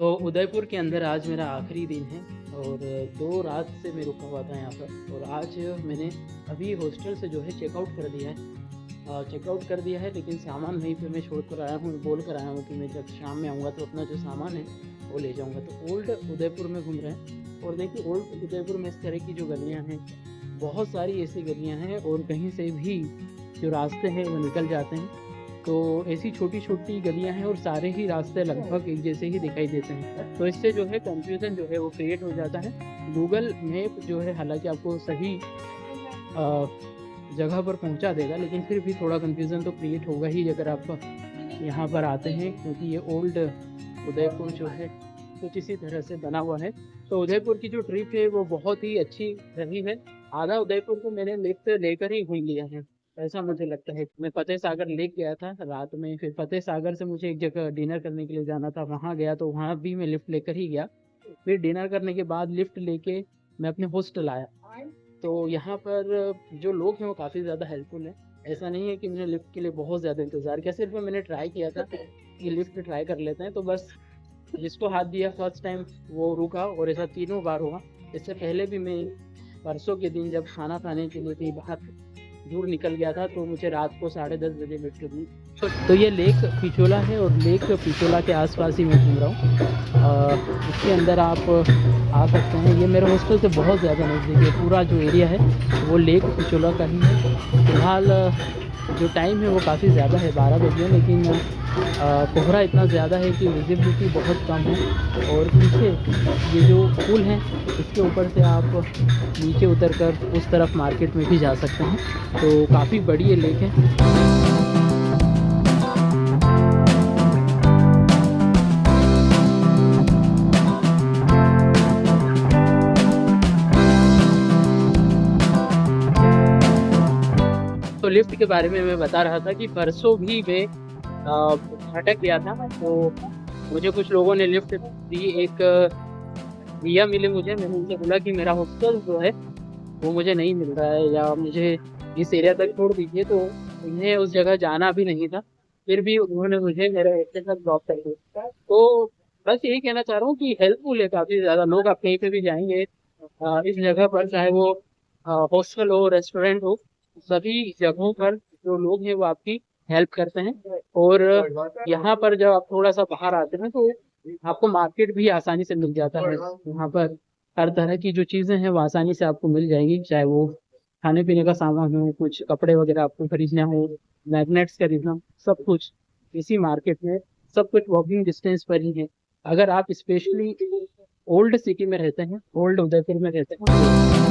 तो उदयपुर के अंदर आज मेरा आखिरी दिन है और 2 रात से मैं रुका हुआ था यहाँ पर और आज मैंने अभी हॉस्टल से जो है चेकआउट कर दिया है। चेकआउट कर दिया है लेकिन सामान वहीं पे मैं छोड़ कर आया हूँ, बोल कर आया हूँ कि मैं जब शाम में आऊँगा तो अपना जो सामान है वो ले जाऊँगा। तो ओल्ड उदयपुर में घूम रहे हैं और देखिए ओल्ड उदयपुर में इस तरह की जो गलियाँ हैं, बहुत सारी ऐसी गलियाँ हैं और कहीं से भी जो रास्ते हैं वो निकल जाते हैं। तो ऐसी छोटी-छोटी गलियाँ हैं और सारे ही रास्ते लगभग एक जैसे ही दिखाई देते हैं। तो इससे जो है कन्फ्यूज़न जो है वो क्रिएट हो जाता है। गूगल मैप जो है हालाँकि आपको सही जगह पर पहुँचा देगा, लेकिन फिर भी थोड़ा कन्फ्यूज़न तो क्रिएट होगा ही अगर आप यहाँ पर आते हैं, क्योंकि ये ओल्ड उदयपुर जो है कुछ इसी तरह से बना हुआ है। तो उदयपुर की जो ट्रिप है वो बहुत ही अच्छी रही है। आधा उदयपुर को मैंने लिफ्ट लेकर ही घूम लिया है, ऐसा मुझे लगता है। मैं फ़तेह सागर लेक गया था रात में, फिर फ़तेह सागर से मुझे एक जगह डिनर करने के लिए जाना था, वहाँ गया तो वहाँ भी मैं लिफ्ट लेकर ही गया। फिर डिनर करने के बाद लिफ्ट लेके मैं अपने हॉस्टल आया। तो यहाँ पर जो लोग हैं वो काफ़ी ज़्यादा हेल्पफुल हैं। ऐसा नहीं है कि मैंने लिफ्ट के लिए बहुत ज़्यादा इंतज़ार किया, सिर्फ़ मैंने ट्राई किया था कि लिफ्ट ट्राई कर लेते हैं, तो बस जिसको हाथ दिया फर्स्ट टाइम वो रुका और ऐसा तीनों बार हुआ। इससे पहले भी मैं परसों के दिन जब खाना खाने के लिए कहीं बाहर दूर निकल गया था तो मुझे रात को 10:30 बजे लिफ्ट दी। तो ये लेक पिछोला है और लेक पिछोला के आसपास ही मैं घूम रहा हूँ। इसके अंदर आप आ सकते हैं। ये मेरे हॉस्टल से बहुत ज़्यादा नज़दीक है। पूरा जो एरिया है वो लेक पिछोला का ही है। फिलहाल जो टाइम है वो काफ़ी ज़्यादा है, 12 बजे, लेकिन कोहरा इतना ज़्यादा है कि विजिबिलिटी बहुत कम है। और पीछे ये जो पुल है इसके ऊपर से आप नीचे उतरकर उस तरफ मार्केट में भी जा सकते हैं। तो काफ़ी बड़ी ये लेक है। तो लिफ्ट के बारे में मैं बता रहा था कि परसों भी मैं भटक गया था, तो मुझे कुछ लोगों ने लिफ्ट दी। एक भैया मिले मुझे, मैंने उनसे बोला कि मेरा हॉस्टल जो है वो मुझे नहीं मिल रहा है या मुझे इस एरिया तक छोड़ दीजिए, तो उन्हें उस जगह जाना भी नहीं था, फिर भी उन्होंने मुझे मेरे हॉस्टल तक ड्रॉप कर दिया। तो बस यही कहना चाह रहा हूँ कि हेल्पफुल है काफ़ी ज़्यादा लोग। आप कहीं पे भी जाएंगे इस जगह पर, चाहे वो हॉस्टल हो, रेस्टोरेंट हो, सभी जगहों पर जो लोग हैं वो आपकी हेल्प करते हैं। और यहाँ पर जब आप थोड़ा सा बाहर आते हैं तो आपको मार्केट भी आसानी से मिल जाता है। यहाँ पर हर तरह की जो चीज़ें हैं वो आसानी से आपको मिल जाएगी, चाहे वो खाने पीने का सामान हो, कुछ कपड़े वगैरह आपको खरीदना हो, मैग्नेट्स खरीदना हो, सब कुछ इसी मार्केट में, सब कुछ वॉकिंग डिस्टेंस पर ही है। अगर आप स्पेशली ओल्ड सिटी में रहते हैं, ओल्ड उदयपुर में रहते हैं,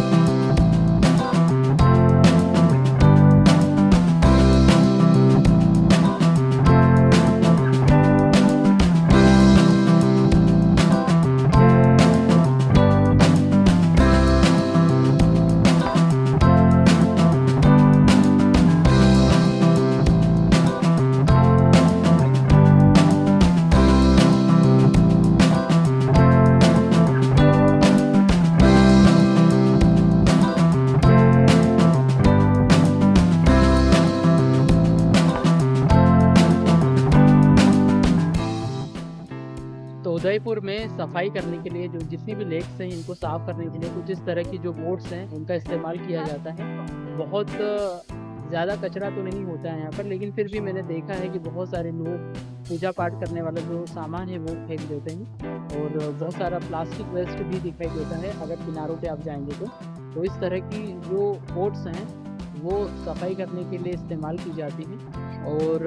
तो उदयपुर में सफाई करने के लिए जो जितनी भी लेक्स हैं इनको साफ़ करने के लिए कुछ इस तरह की जो बोट्स हैं उनका इस्तेमाल किया जाता है। बहुत ज़्यादा कचरा तो नहीं होता है यहाँ पर, लेकिन फिर भी मैंने देखा है कि बहुत सारे लोग पूजा पाठ करने वाला जो सामान है वो फेंक देते हैं और बहुत सारा प्लास्टिक वेस्ट भी दिखाई देता है अगर किनारों पे आप जाएंगे तो इस तरह की जो बोट्स हैं वो सफाई करने के लिए इस्तेमाल की जाती हैं। और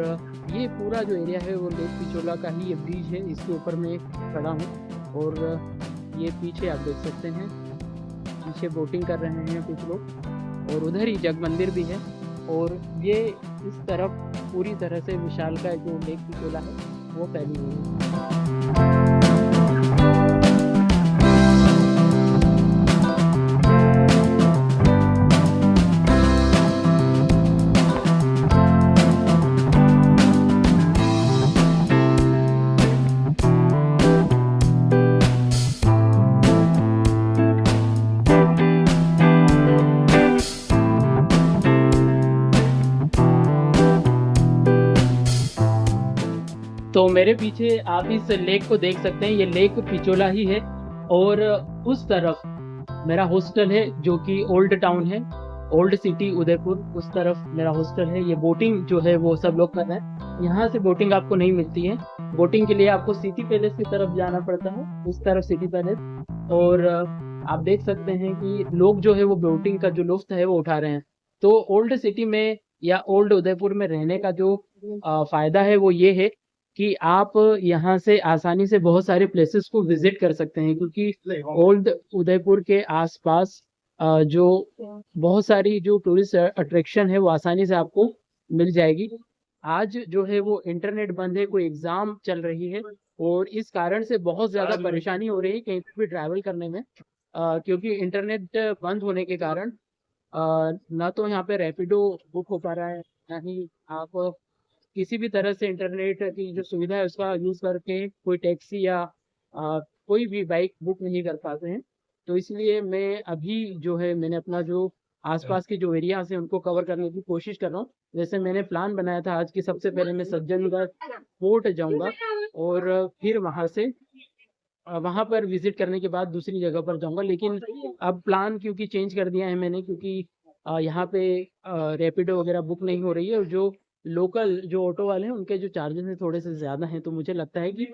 ये पूरा जो एरिया है वो लेक पिछोला का ही ये ब्रिज है, इसके ऊपर मैं खड़ा हूँ और ये पीछे आप देख सकते हैं, पीछे बोटिंग कर रहे हैं कुछ लोग और उधर ही जग मंदिर भी है। और ये इस तरफ पूरी तरह से विशालकाय जो लेक पिछोला है वो फैली हुई है। तो मेरे मेरे पीछे आप इस लेक को देख सकते हैं, ये लेक पिचोला ही है और उस तरफ मेरा हॉस्टल है जो कि ओल्ड टाउन है, ओल्ड सिटी उदयपुर, उस तरफ मेरा हॉस्टल है। ये बोटिंग जो है वो सब लोग कर रहे हैं। यहाँ से बोटिंग आपको नहीं मिलती है, बोटिंग के लिए आपको सिटी पैलेस की तरफ जाना पड़ता है, उस तरफ सिटी पैलेस। और आप देख सकते हैं कि लोग जो है वो बोटिंग का जो लुत्फ है वो उठा रहे हैं। तो ओल्ड सिटी में या ओल्ड उदयपुर में रहने का जो फायदा है वो ये है कि आप यहाँ से आसानी से बहुत सारे प्लेसेस को विजिट कर सकते हैं, क्योंकि ओल्ड उदयपुर के आसपास जो बहुत सारी जो टूरिस्ट अट्रैक्शन है वो आसानी से आपको मिल जाएगी। आज जो है वो इंटरनेट बंद है, कोई एग्जाम चल रही है और इस कारण से बहुत ज़्यादा परेशानी हो रही है कहीं पे भी ट्रैवल करने में, क्योंकि इंटरनेट बंद होने के कारण ना तो यहाँ पे रैपिडो बुक हो पा रहा है, ना ही आप किसी भी तरह से इंटरनेट की जो सुविधा है उसका यूज़ करके कोई टैक्सी या कोई भी बाइक बुक नहीं कर पाते हैं। तो इसलिए मैं अभी जो है मैंने अपना जो आसपास के जो एरियाज हैं उनको कवर करने की कोशिश कर रहा हूँ। जैसे मैंने प्लान बनाया था आज की, सबसे पहले मैं सज्जनगढ़ फोर्ट जाऊँगा और फिर वहाँ से वहाँ पर विजिट करने के बाद दूसरी जगह पर जाऊँगा। लेकिन अब प्लान क्योंकि चेंज कर दिया है मैंने, क्योंकि यहाँ पे रैपिडो वगैरह बुक नहीं हो रही है और जो लोकल जो ऑटो वाले हैं उनके जो चार्जेस हैं थोड़े से ज़्यादा हैं। तो मुझे लगता है कि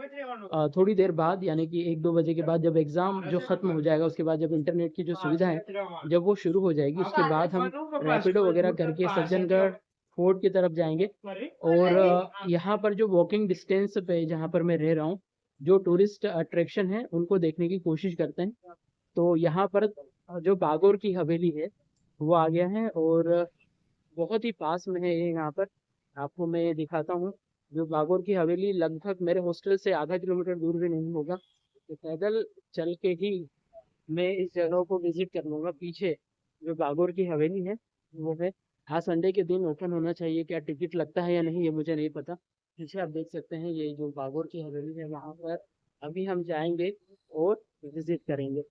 थोड़ी देर बाद यानी कि 1-2 बजे के बाद जब एग्ज़ाम जो ख़त्म हो जाएगा, उसके बाद जब इंटरनेट की जो सुविधा है जब वो शुरू हो जाएगी, उसके बाद हम रैपिडो वगैरह करके सज्जनगढ़ फोर्ट की तरफ जाएंगे। और यहाँ पर जो वॉकिंग डिस्टेंस पे जहाँ पर मैं रह रहा हूँ, जो टूरिस्ट अट्रैक्शन है उनको देखने की कोशिश करते हैं। तो यहाँ पर जो बागोर की हवेली है वो आ गया है और बहुत ही पास में है ये। यहाँ पर आपको मैं दिखाता हूँ, जो बागोर की हवेली लगभग मेरे हॉस्टल से आधा किलोमीटर दूर भी नहीं होगा। तो पैदल चल के ही मैं इस जगह को विजिट कर लूँगा। पीछे जो बागोर की हवेली है वो है। हाँ, संडे के दिन ओपन होना चाहिए, क्या टिकट लगता है या नहीं ये मुझे नहीं पता। पीछे आप देख सकते हैं ये जो बागोर की हवेली है, वहाँ पर अभी हम जाएंगे और विजिट करेंगे।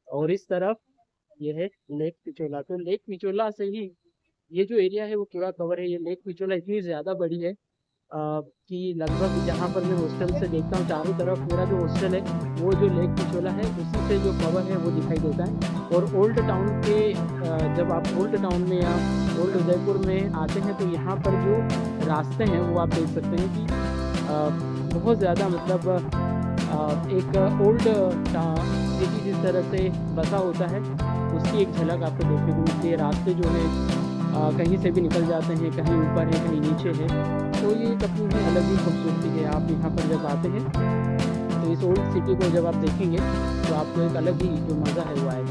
और इस तरफ ये है लेक पिचोला। तो लेक पिचोला से ही ये जो एरिया है वो पूरा कवर है। ये लेक पिचोला इतनी ज़्यादा बड़ी है कि लगभग जहाँ पर मैं हॉस्टल से देखता हूँ चारों तरफ मेरा जो हॉस्टल है वो जो लेक पिचोला है उसी से जो कवर है वो दिखाई देता है। और ओल्ड टाउन के जब आप ओल्ड टाउन में या ओल्ड उदयपुर में आते हैं तो यहाँ पर जो रास्ते हैं वो आप देख सकते हैं कि बहुत ज़्यादा मतलब एक ओल्ड सिटी जिस तरह से बसा होता है उसकी एक झलक आपको देखने को मिलती है। रास्ते जो है कहीं से भी निकल जाते हैं, कहीं ऊपर है कहीं नीचे है, तो ये एक अपनी अलग ही खूबसूरती है। आप यहाँ पर जब आते हैं तो इस ओल्ड सिटी को जब आप देखेंगे तो आपको एक अलग ही जो मज़ा है वो आएगा।